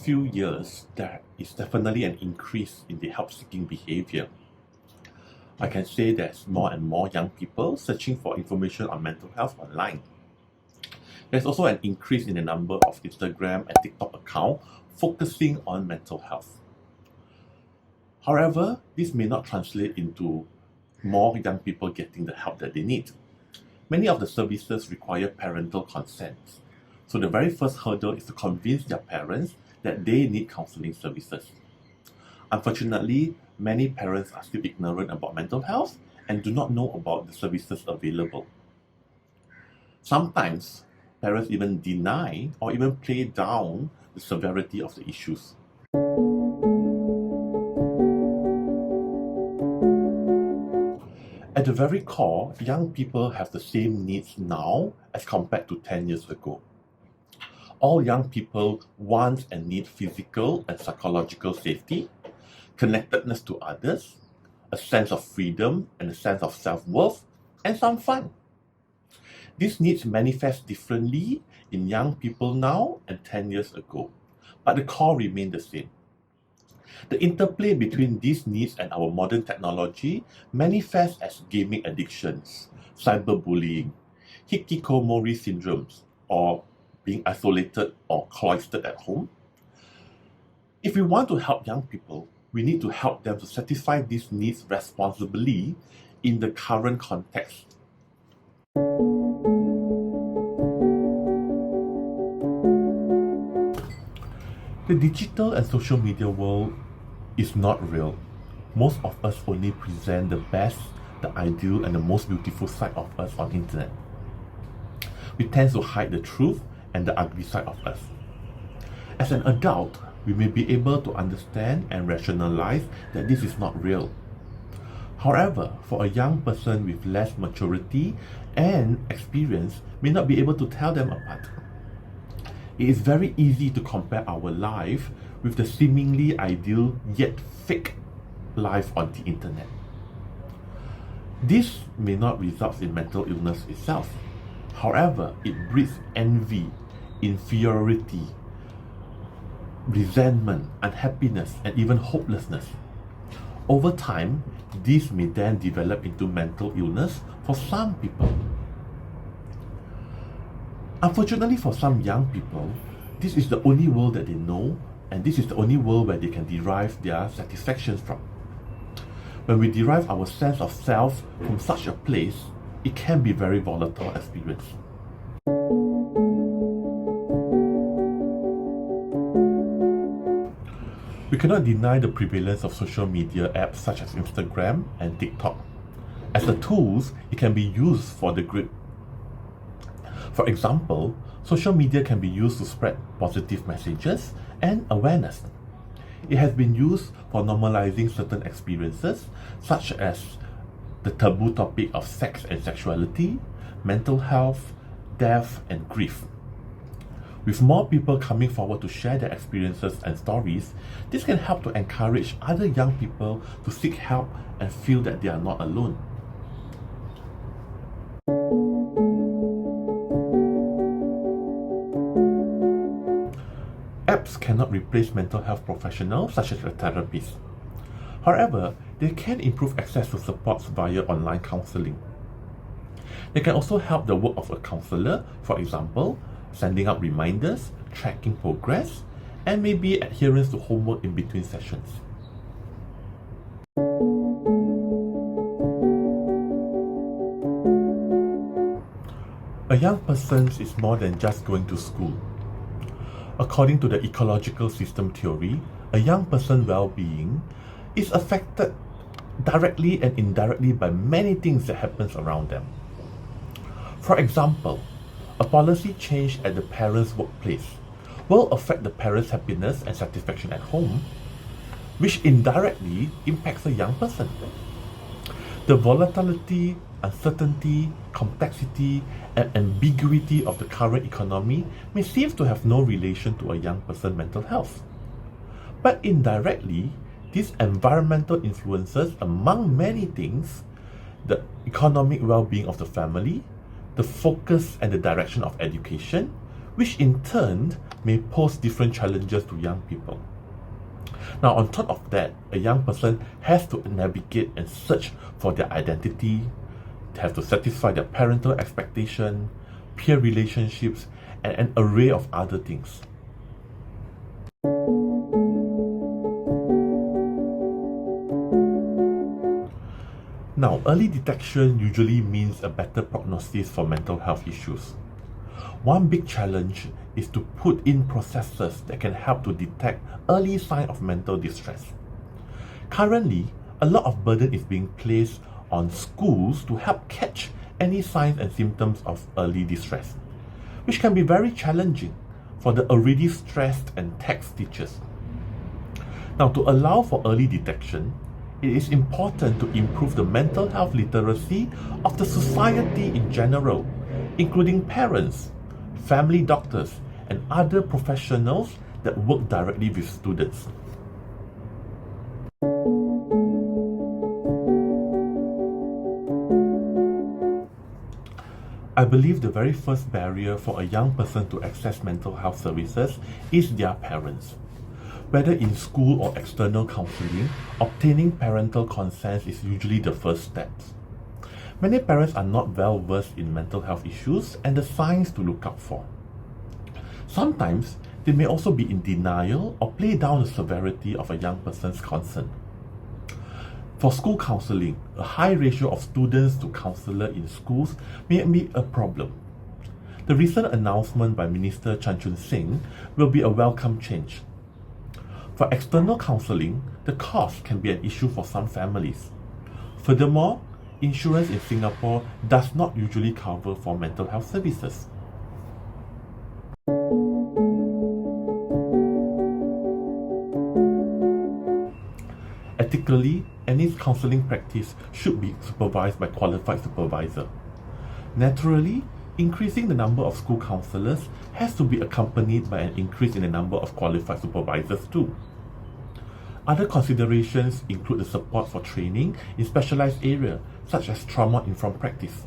few years, there is definitely an increase in the help-seeking behavior. I can say there's more and more young people searching for information on mental health online. There's also an increase in the number of Instagram and TikTok accounts focusing on mental health. However, this may not translate into more young people getting the help that they need. Many of the services require parental consent. So the very first hurdle is to convince their parents that they need counseling services. Unfortunately, many parents are still ignorant about mental health and do not know about the services available. Sometimes, parents even deny or even play down the severity of the issues. At the very core, young people have the same needs now as compared to 10 years ago. All young people want and need physical and psychological safety, connectedness to others, a sense of freedom and a sense of self-worth, and some fun. These needs manifest differently in young people now and 10 years ago, but the core remains the same. The interplay between these needs and our modern technology manifests as gaming addictions, cyberbullying, hikikomori syndromes, or being isolated or cloistered at home. If we want to help young people, we need to help them to satisfy these needs responsibly in the current context. The digital and social media world is not real. Most of us only present the best, the ideal, and the most beautiful side of us on internet. We tend to hide the truth and the ugly side of us. As an adult, we may be able to understand and rationalize that this is not real. However, for a young person with less maturity and experience may not be able to tell them apart. It is very easy to compare our life with the seemingly ideal yet fake life on the internet. This may not result in mental illness itself. However, it breeds envy, inferiority, resentment, unhappiness, and even hopelessness. Over time, these may then develop into mental illness for some people. Unfortunately for some young people, this is the only world that they know, and this is the only world where they can derive their satisfaction from. When we derive our sense of self from such a place, it can be a very volatile experience. We cannot deny the prevalence of social media apps such as Instagram and TikTok. As the tools, it can be used for the good. For example, social media can be used to spread positive messages and awareness. It has been used for normalizing certain experiences, such as the taboo topic of sex and sexuality, mental health, death, and grief. With more people coming forward to share their experiences and stories, this can help to encourage other young people to seek help and feel that they are not alone. Apps cannot replace mental health professionals such as a therapist. However, they can improve access to supports via online counseling. They can also help the work of a counselor, for example, sending out reminders, tracking progress, and maybe adherence to homework in between sessions. A young person is more than just going to school. According to the ecological system theory, a young person's well-being is affected directly and indirectly by many things that happens around them. For example, a policy change at the parents' workplace will affect the parents' happiness and satisfaction at home, which indirectly impacts a young person. The volatility, uncertainty, complexity, and ambiguity of the current economy may seem to have no relation to a young person's mental health. But indirectly, these environmental influences, among many things, the economic well-being of the family, the focus and the direction of education, which in turn may pose different challenges to young people. Now, on top of that, a young person has to navigate and search for their identity, they have to satisfy their parental expectation, peer relationships, and an array of other things. Now, early detection usually means a better prognosis for mental health issues. One big challenge is to put in processes that can help to detect early signs of mental distress. Currently, a lot of burden is being placed on schools to help catch any signs and symptoms of early distress, which can be very challenging for the already stressed and taxed teachers. Now, to allow for early detection, it is important to improve the mental health literacy of the society in general, including parents, family doctors, and other professionals that work directly with students. I believe the very first barrier for a young person to access mental health services is their parents. Whether in school or external counseling, obtaining parental consent is usually the first step. Many parents are not well versed in mental health issues and the signs to look out for. Sometimes, they may also be in denial or play down the severity of a young person's concern. For school counseling, a high ratio of students to counsellor in schools may be a problem. The recent announcement by Minister Chan Chun Sing will be a welcome change. For external counselling, the cost can be an issue for some families. Furthermore, insurance in Singapore does not usually cover for mental health services. Ethically, any counseling practice should be supervised by qualified supervisor. Naturally, increasing the number of school counsellors has to be accompanied by an increase in the number of qualified supervisors too. Other considerations include the support for training in specialized areas such as trauma-informed practice.